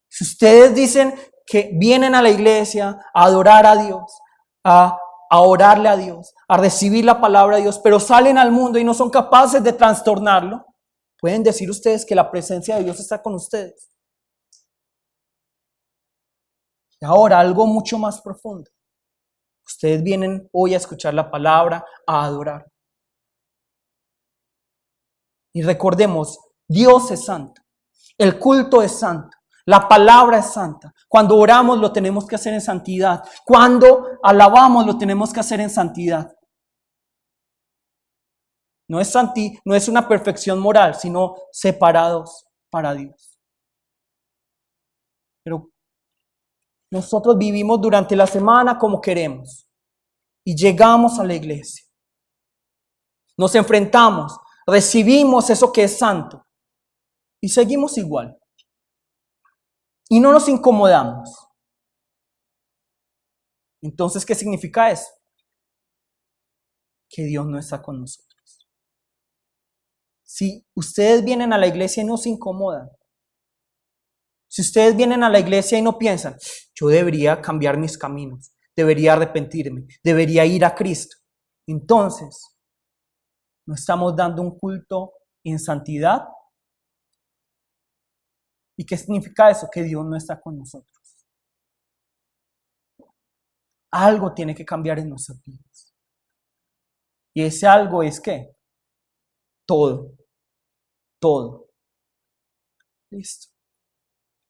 Si ustedes dicen que vienen a la iglesia a adorar a Dios, a orarle a Dios, a recibir la palabra de Dios, pero salen al mundo y no son capaces de trastornarlo, pueden decir ustedes que la presencia de Dios está con ustedes. Y ahora algo mucho más profundo. Ustedes vienen hoy a escuchar la palabra, a adorar. Y recordemos, Dios es santo, el culto es santo, la palabra es santa. Cuando oramos lo tenemos que hacer en santidad. Cuando alabamos lo tenemos que hacer en santidad. No es una perfección moral, sino separados para Dios. Pero nosotros vivimos durante la semana como queremos y llegamos a la iglesia. Nos enfrentamos, recibimos eso que es santo y seguimos igual. Y no nos incomodamos. Entonces, ¿qué significa eso? Que Dios no está con nosotros. Si ustedes vienen a la iglesia y no se incomodan, si ustedes vienen a la iglesia y no piensan, yo debería cambiar mis caminos, debería arrepentirme, debería ir a Cristo, entonces no estamos dando un culto en santidad. ¿Y qué significa eso? Que Dios no está con nosotros. Algo tiene que cambiar en nuestras vidas. Y ese algo es ¿qué? Todo. Listo.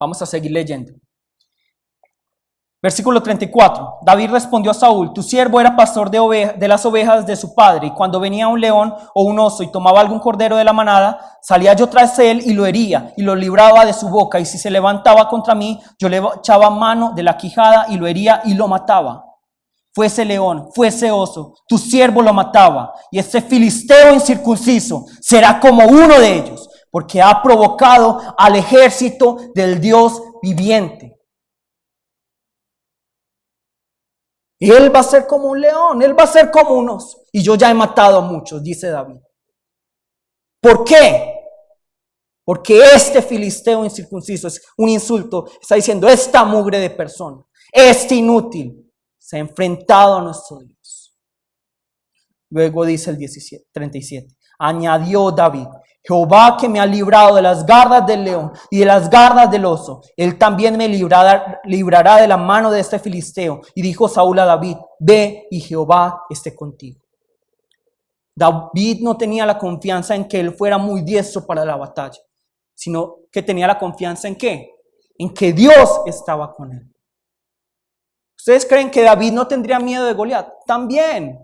Vamos a seguir leyendo. Versículo 34. David respondió a Saúl, tu siervo era pastor de las ovejas de su padre, y cuando venía un león o un oso y tomaba algún cordero de la manada, salía yo tras él y lo hería, y lo libraba de su boca, y si se levantaba contra mí, yo le echaba mano de la quijada y lo hería y lo mataba. Fuese león, fuese oso, tu siervo lo mataba, y este filisteo incircunciso será como uno de ellos, porque ha provocado al ejército del Dios viviente. Él va a ser como un león, él va a ser como un oso, y yo ya he matado a muchos, dice David. ¿Por qué? Porque este filisteo incircunciso es un insulto, está diciendo, esta mugre de persona, este inútil, se ha enfrentado a nuestro Dios. Luego dice el 37, añadió David, Jehová que me ha librado de las garras del león y de las garras del oso, él también me librará de la mano de este filisteo. Y dijo Saúl a David, ve y Jehová esté contigo. David no tenía la confianza en que él fuera muy diestro para la batalla, sino que tenía la confianza en ¿qué? En que Dios estaba con él. ¿Ustedes creen que David no tendría miedo de Goliat? También.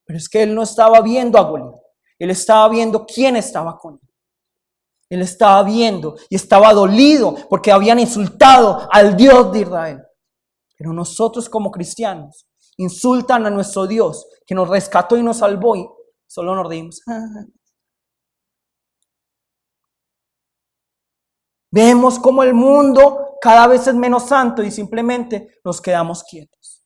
Pero es que él no estaba viendo a Goliat. Él estaba viendo quién estaba con él. Él estaba viendo y estaba dolido porque habían insultado al Dios de Israel. Pero nosotros como cristianos insultan a nuestro Dios que nos rescató y nos salvó y solo nos reímos. Vemos como el mundo cada vez es menos santo y simplemente nos quedamos quietos.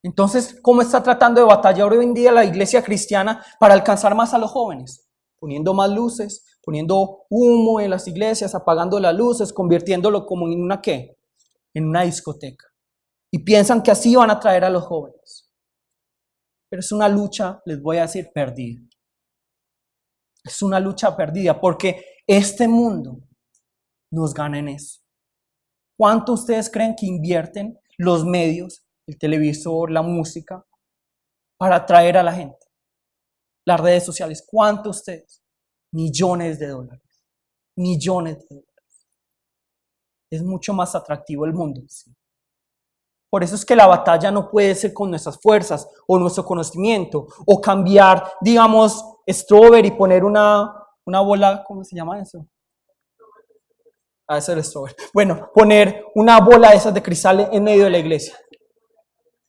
Entonces, ¿cómo está tratando de batallar hoy en día la iglesia cristiana para alcanzar más a los jóvenes? Poniendo más luces, poniendo humo en las iglesias, apagando las luces, convirtiéndolo como en una ¿qué? En una discoteca. Y piensan que así van a atraer a los jóvenes. Pero es una lucha, les voy a decir, perdida. Es una lucha perdida porque este mundo nos gana en eso. ¿Cuánto ustedes creen que invierten los medios, el televisor, la música, para atraer a la gente? Las redes sociales, ¿cuánto ustedes? Millones de dólares. Millones de dólares. Es mucho más atractivo el mundo. ¿Sí? Por eso es que la batalla no puede ser con nuestras fuerzas o nuestro conocimiento o cambiar, digamos, strawberry y poner una bola, ¿cómo se llama eso? Eso es el strawberry. Bueno, poner una bola de esas de cristal en medio de la iglesia.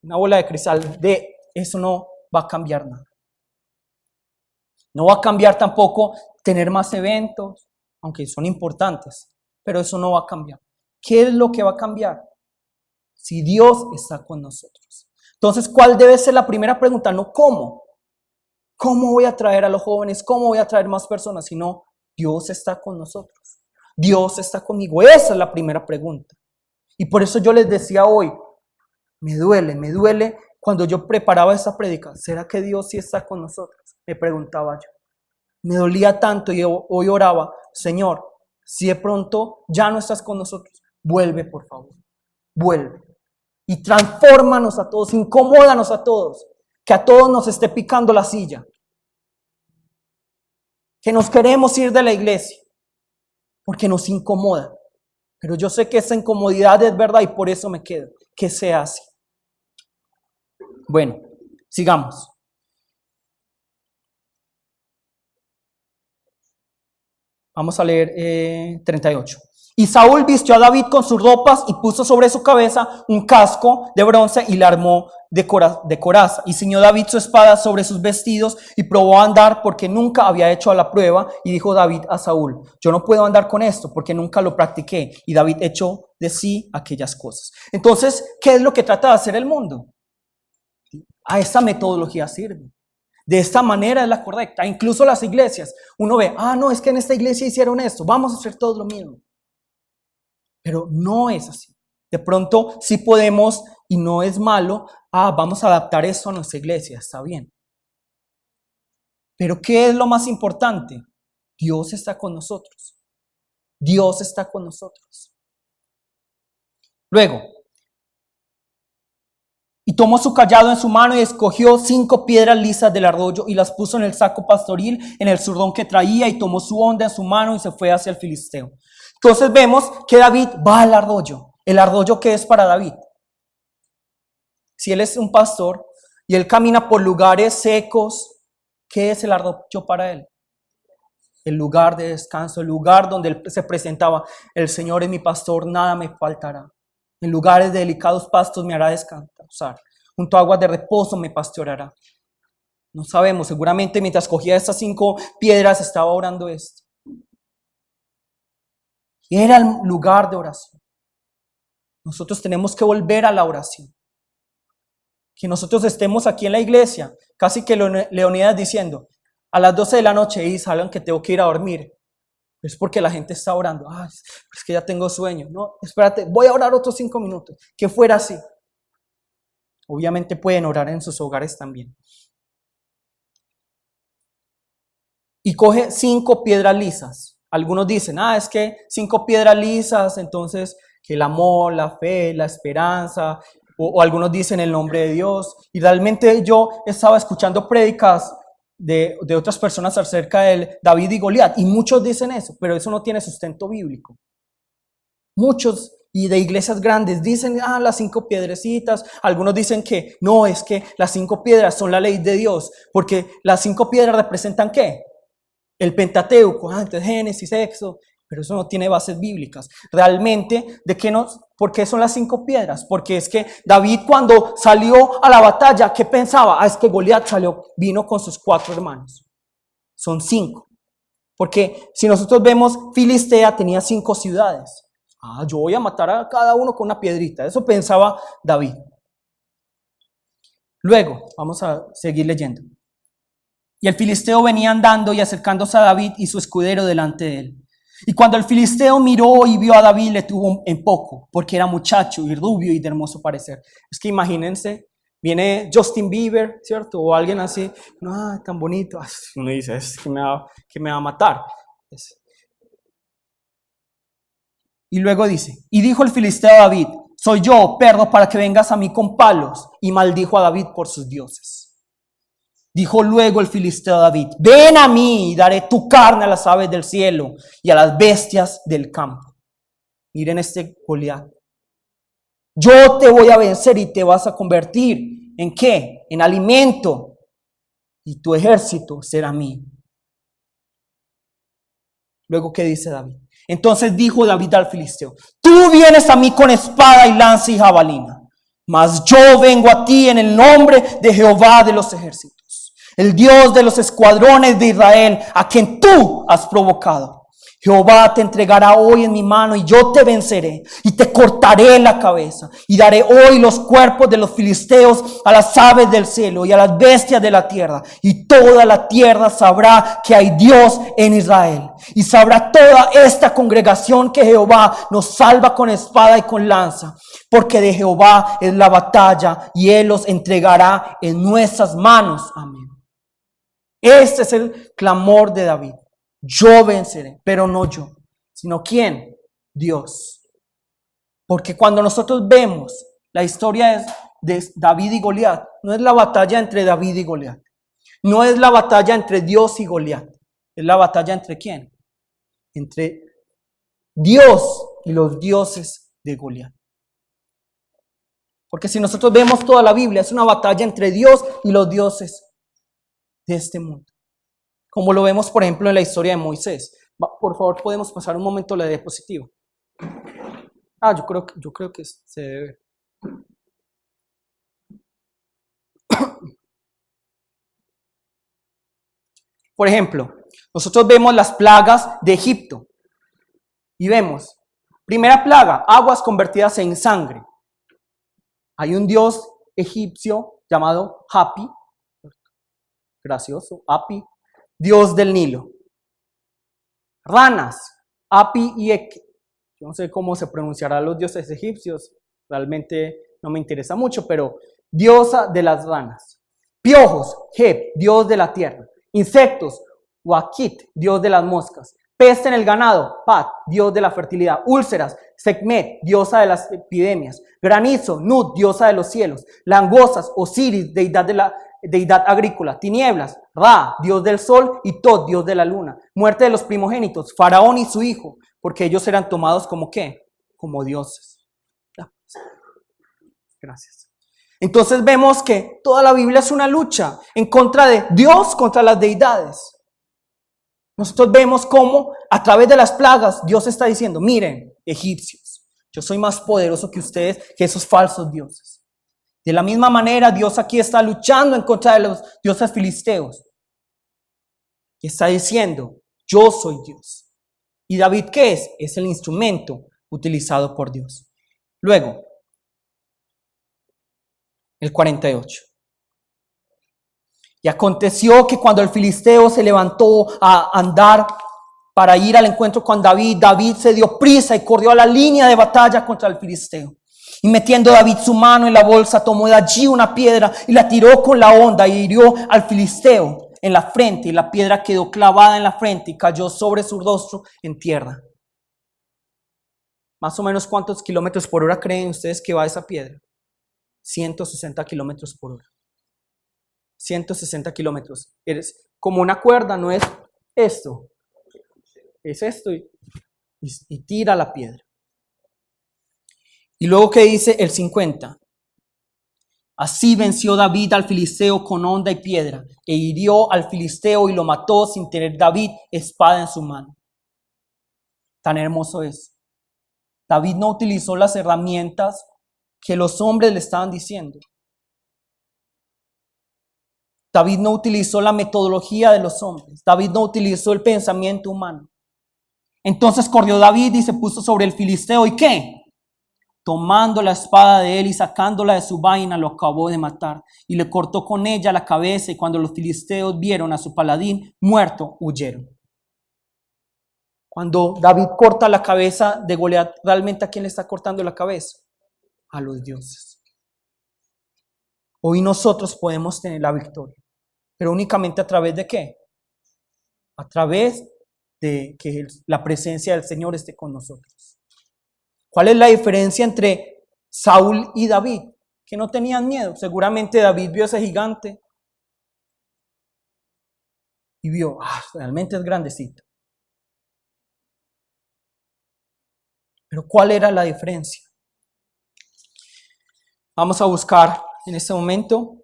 Una bola de cristal, de eso no va a cambiar nada. No va a cambiar tampoco tener más eventos, aunque son importantes, pero eso no va a cambiar. ¿Qué es lo que va a cambiar? Si Dios está con nosotros. Entonces, ¿cuál debe ser la primera pregunta? No cómo. ¿Cómo voy a traer a los jóvenes? ¿Cómo voy a traer más personas? Sino, Dios está con nosotros. Dios está conmigo. Esa es la primera pregunta. Y por eso yo les decía hoy, me duele cuando yo preparaba esta prédica. ¿Será que Dios sí está con nosotros? Me preguntaba yo. Me dolía tanto y hoy oraba, Señor, si de pronto ya no estás con nosotros, vuelve por favor. Vuelve. Y transfórmanos a todos, incomódanos a todos, que a todos nos esté picando la silla, que nos queremos ir de la iglesia, porque nos incomoda, pero yo sé que esa incomodidad es verdad y por eso me quedo, que sea así. Bueno, sigamos. Vamos a leer 38. Y Saúl vistió a David con sus ropas y puso sobre su cabeza un casco de bronce y la armó de coraza. Y ciñó David su espada sobre sus vestidos y probó a andar porque nunca había hecho la prueba. Y dijo David a Saúl, yo no puedo andar con esto porque nunca lo practiqué. Y David echó de sí aquellas cosas. Entonces, ¿qué es lo que trata de hacer el mundo? A esta metodología sirve. De esta manera es la correcta. Incluso las iglesias, uno ve, no, es que en esta iglesia hicieron esto, vamos a hacer todo lo mismo. Pero no es así. De pronto sí podemos, y no es malo, vamos a adaptar esto a nuestra iglesia, está bien. Pero ¿qué es lo más importante? Dios está con nosotros. Dios está con nosotros. Luego, y tomó su cayado en su mano y escogió 5 piedras lisas del arroyo y las puso en el saco pastoril, en el zurdón que traía, y tomó su honda en su mano y se fue hacia el filisteo. Entonces vemos que David va al arroyo. ¿El arroyo qué es para David? Si él es un pastor y él camina por lugares secos, ¿qué es el arroyo para él? El lugar de descanso, el lugar donde él se presentaba. El Señor es mi pastor, nada me faltará. En lugares de delicados pastos me hará descansar. Junto a aguas de reposo me pastoreará. No sabemos, seguramente mientras cogía estas 5 piedras estaba orando esto. Y era el lugar de oración. Nosotros tenemos que volver a la oración. Que nosotros estemos aquí en la iglesia, casi que Leonidas diciendo, a las 12 de la noche y salgan que tengo que ir a dormir. Es porque la gente está orando. Es que ya tengo sueño. No, espérate, voy a orar otros 5 minutos. Que fuera así. Obviamente pueden orar en sus hogares también. Y coge 5 piedras lisas. Algunos dicen, es que 5 piedras lisas, entonces que el amor, la fe, la esperanza, o algunos dicen el nombre de Dios. Y realmente yo estaba escuchando prédicas de otras personas acerca de David y Goliat, y muchos dicen eso, pero eso no tiene sustento bíblico. Muchos y de iglesias grandes dicen, las 5 piedrecitas. Algunos dicen que no, es que las 5 piedras son la ley de Dios, porque las 5 piedras representan ¿qué? el Pentateuco, entonces Génesis, Éxodo, pero eso no tiene bases bíblicas. Realmente, ¿por qué son las 5 piedras? Porque es que David cuando salió a la batalla, ¿qué pensaba? Es que Goliat vino con sus 4 hermanos. Son 5. Porque si nosotros vemos, Filistea tenía 5 ciudades. Yo voy a matar a cada uno con una piedrita. Eso pensaba David. Luego, vamos a seguir leyendo. Y el filisteo venía andando y acercándose a David y su escudero delante de él. Y cuando el filisteo miró y vio a David, le tuvo en poco, porque era muchacho y rubio y de hermoso parecer. Es que imagínense, viene Justin Bieber, ¿cierto? O alguien así, no, tan bonito. Uno dice, es que me va a matar. Y luego dice, y dijo el filisteo a David, soy yo, perro, para que vengas a mí con palos. Y maldijo a David por sus dioses. Dijo luego el filisteo a David, ven a mí y daré tu carne a las aves del cielo y a las bestias del campo. Miren este Goliat. Yo te voy a vencer y te vas a convertir ¿en qué? En alimento. Y tu ejército será mío. Luego, ¿qué dice David? Entonces dijo David al filisteo, tú vienes a mí con espada y lanza y jabalina, mas yo vengo a ti en el nombre de Jehová de los ejércitos, el Dios de los escuadrones de Israel, a quien tú has provocado. Jehová te entregará hoy en mi mano y yo te venceré y te cortaré la cabeza y daré hoy los cuerpos de los filisteos a las aves del cielo y a las bestias de la tierra, y toda la tierra sabrá que hay Dios en Israel, y sabrá toda esta congregación que Jehová nos salva con espada y con lanza, porque de Jehová es la batalla y él los entregará en nuestras manos. Amén. Este es el clamor de David. Yo venceré, pero no yo, sino ¿quién? Dios. Porque cuando nosotros vemos la historia de David y Goliat, no es la batalla entre David y Goliat, no es la batalla entre Dios y Goliat, es la batalla entre ¿quién? Entre Dios y los dioses de Goliat. Porque si nosotros vemos toda la Biblia, es una batalla entre Dios y los dioses de este mundo. Como lo vemos, por ejemplo, en la historia de Moisés. Por favor, podemos pasar un momento la diapositiva. Yo creo que se debe. Por ejemplo, nosotros vemos las plagas de Egipto. Y vemos, primera plaga, aguas convertidas en sangre. Hay un dios egipcio llamado Hapi. Gracioso, Hapi. Dios del Nilo. Ranas, Api y Ek. Yo no sé cómo se pronunciarán los dioses egipcios, realmente no me interesa mucho, pero diosa de las ranas. Piojos, Heb, dios de la tierra. Insectos, Wakit, dios de las moscas. Peste en el ganado, Pat, dios de la fertilidad. Úlceras, Sekhmet, diosa de las epidemias. Granizo, Nut, diosa de los cielos. Langostas, Osiris, deidad agrícola. Tinieblas, Ra, dios del sol, y Tot, dios de la luna. Muerte de los primogénitos, Faraón y su hijo, porque ellos eran tomados como ¿qué? Como dioses. Gracias. Entonces vemos que toda la Biblia es una lucha en contra de Dios, contra las deidades. Nosotros vemos cómo a través de las plagas Dios está diciendo, miren, egipcios, yo soy más poderoso que ustedes, que esos falsos dioses. De la misma manera, Dios aquí está luchando en contra de los dioses filisteos. Y está diciendo, yo soy Dios. ¿Y David qué es? Es el instrumento utilizado por Dios. Luego, el 48. Y aconteció que cuando el filisteo se levantó a andar para ir al encuentro con David, David se dio prisa y corrió a la línea de batalla contra el filisteo. Y metiendo David su mano en la bolsa, tomó de allí una piedra y la tiró con la honda y hirió al filisteo en la frente, y la piedra quedó clavada en la frente y cayó sobre su rostro en tierra. Más o menos, ¿cuántos kilómetros por hora creen ustedes que va esa piedra? 160 kilómetros por hora. 160 kilómetros. Eres como una cuerda, no es esto. Es esto y tira la piedra. Y luego, ¿qué dice el 50? Así venció David al filisteo con honda y piedra, e hirió al filisteo y lo mató sin tener David espada en su mano. Tan hermoso es. David no utilizó las herramientas que los hombres le estaban diciendo. David no utilizó la metodología de los hombres. David no utilizó el pensamiento humano. Entonces corrió David y se puso sobre el filisteo. ¿Y qué? Tomando la espada de él y sacándola de su vaina, lo acabó de matar y le cortó con ella la cabeza. Y cuando los filisteos vieron a su paladín muerto, huyeron. Cuando David corta la cabeza de Goliat, ¿realmente a quién le está cortando la cabeza? A los dioses. Hoy nosotros podemos tener la victoria, pero únicamente a través de ¿qué? A través de que la presencia del Señor esté con nosotros. ¿Cuál es la diferencia entre Saúl y David? Que no tenían miedo. Seguramente David vio ese gigante y vio, realmente es grandecito. Pero ¿cuál era la diferencia? Vamos a buscar en este momento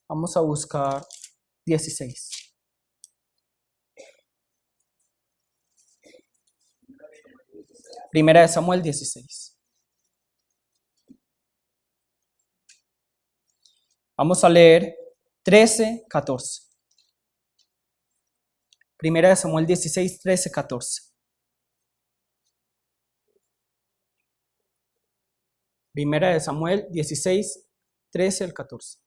vamos a buscar 16. Primera de Samuel 16. Vamos a leer 13, 14. Primera de Samuel 16, 13, 14. Primera de Samuel 16, 13 al 14.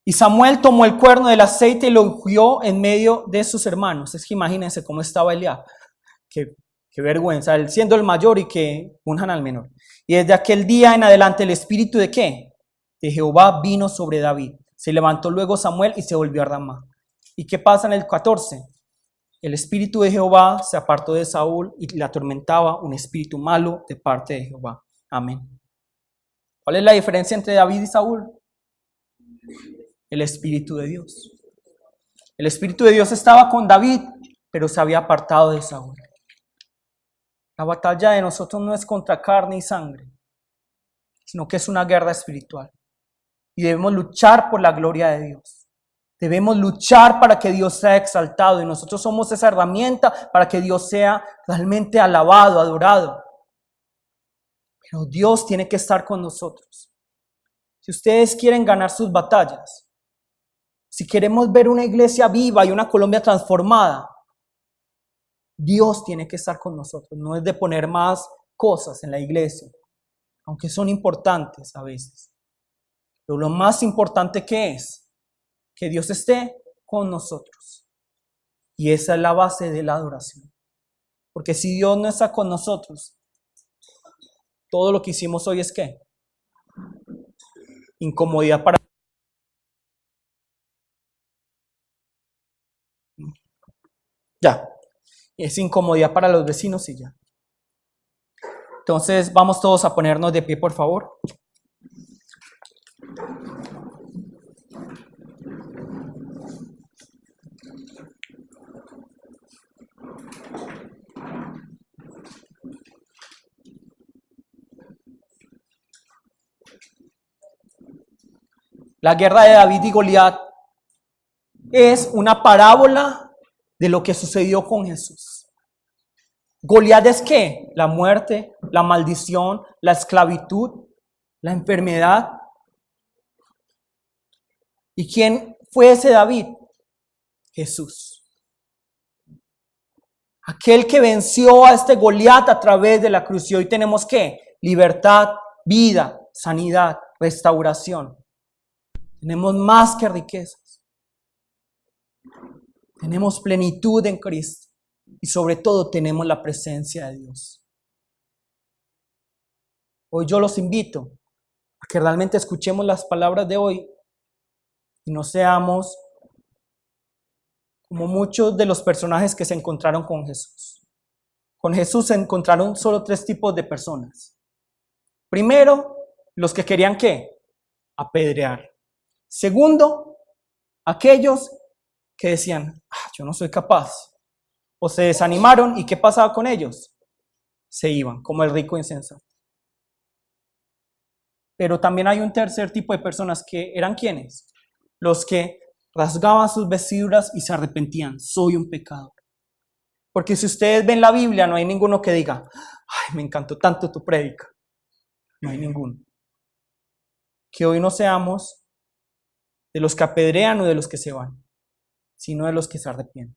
Y Samuel tomó el cuerno del aceite y lo ungió en medio de sus hermanos. Es que imagínense cómo estaba Eliab. Qué vergüenza, él siendo el mayor y que unjan al menor. Y desde aquel día en adelante el espíritu de ¿qué? De Jehová vino sobre David. Se levantó luego Samuel y se volvió a Ramá. ¿Y qué pasa en el 14? El espíritu de Jehová se apartó de Saúl y le atormentaba un espíritu malo de parte de Jehová. Amén. ¿Cuál es la diferencia entre David y Saúl? El espíritu de Dios. El espíritu de Dios estaba con David, pero se había apartado de Saúl. La batalla de nosotros no es contra carne y sangre, sino que es una guerra espiritual. Y debemos luchar por la gloria de Dios. Debemos luchar para que Dios sea exaltado y nosotros somos esa herramienta para que Dios sea realmente alabado, adorado. Pero Dios tiene que estar con nosotros. Si ustedes quieren ganar sus batallas, si queremos ver una iglesia viva y una Colombia transformada, Dios tiene que estar con nosotros. No es de poner más cosas en la iglesia, aunque son importantes a veces. Pero lo más importante que es que Dios esté con nosotros. Y esa es la base de la adoración. Porque si Dios no está con nosotros, todo lo que hicimos hoy es ¿qué? Incomodidad para... Ya. Es incomodidad para los vecinos y ya. Entonces vamos todos a ponernos de pie, por favor. La guerra de David y Goliat es una parábola de lo que sucedió con Jesús. Goliat es ¿qué? La muerte, la maldición, la esclavitud, la enfermedad. ¿Y quién fue ese David? Jesús. Aquel que venció a este Goliat a través de la cruz. Y hoy tenemos ¿qué? Libertad, vida, sanidad, restauración. Tenemos más que riquezas. Tenemos plenitud en Cristo. Y sobre todo tenemos la presencia de Dios. Hoy yo los invito a que realmente escuchemos las palabras de hoy y no seamos como muchos de los personajes que se encontraron con Jesús. Con Jesús se encontraron solo 3 tipos de personas. Primero, los que querían ¿qué? Apedrear. Segundo, aquellos que decían, yo no soy capaz. O se desanimaron, ¿y qué pasaba con ellos? Se iban, como el rico insensato. Pero también hay un tercer tipo de personas que eran ¿quiénes? Los que rasgaban sus vestiduras y se arrepentían. Soy un pecador. Porque si ustedes ven la Biblia, no hay ninguno que diga, ay, me encantó tanto tu prédica. No hay ninguno. Que hoy no seamos de los que apedrean o de los que se van, sino de los que se arrepienten.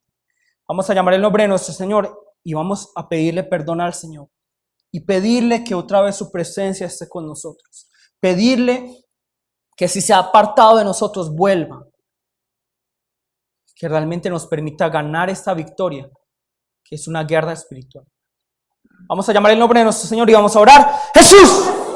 Vamos a llamar el nombre de nuestro Señor y vamos a pedirle perdón al Señor. Y pedirle que otra vez su presencia esté con nosotros. Pedirle que si se ha apartado de nosotros, vuelva. Que realmente nos permita ganar esta victoria, que es una guerra espiritual. Vamos a llamar el nombre de nuestro Señor y vamos a orar. ¡Jesús!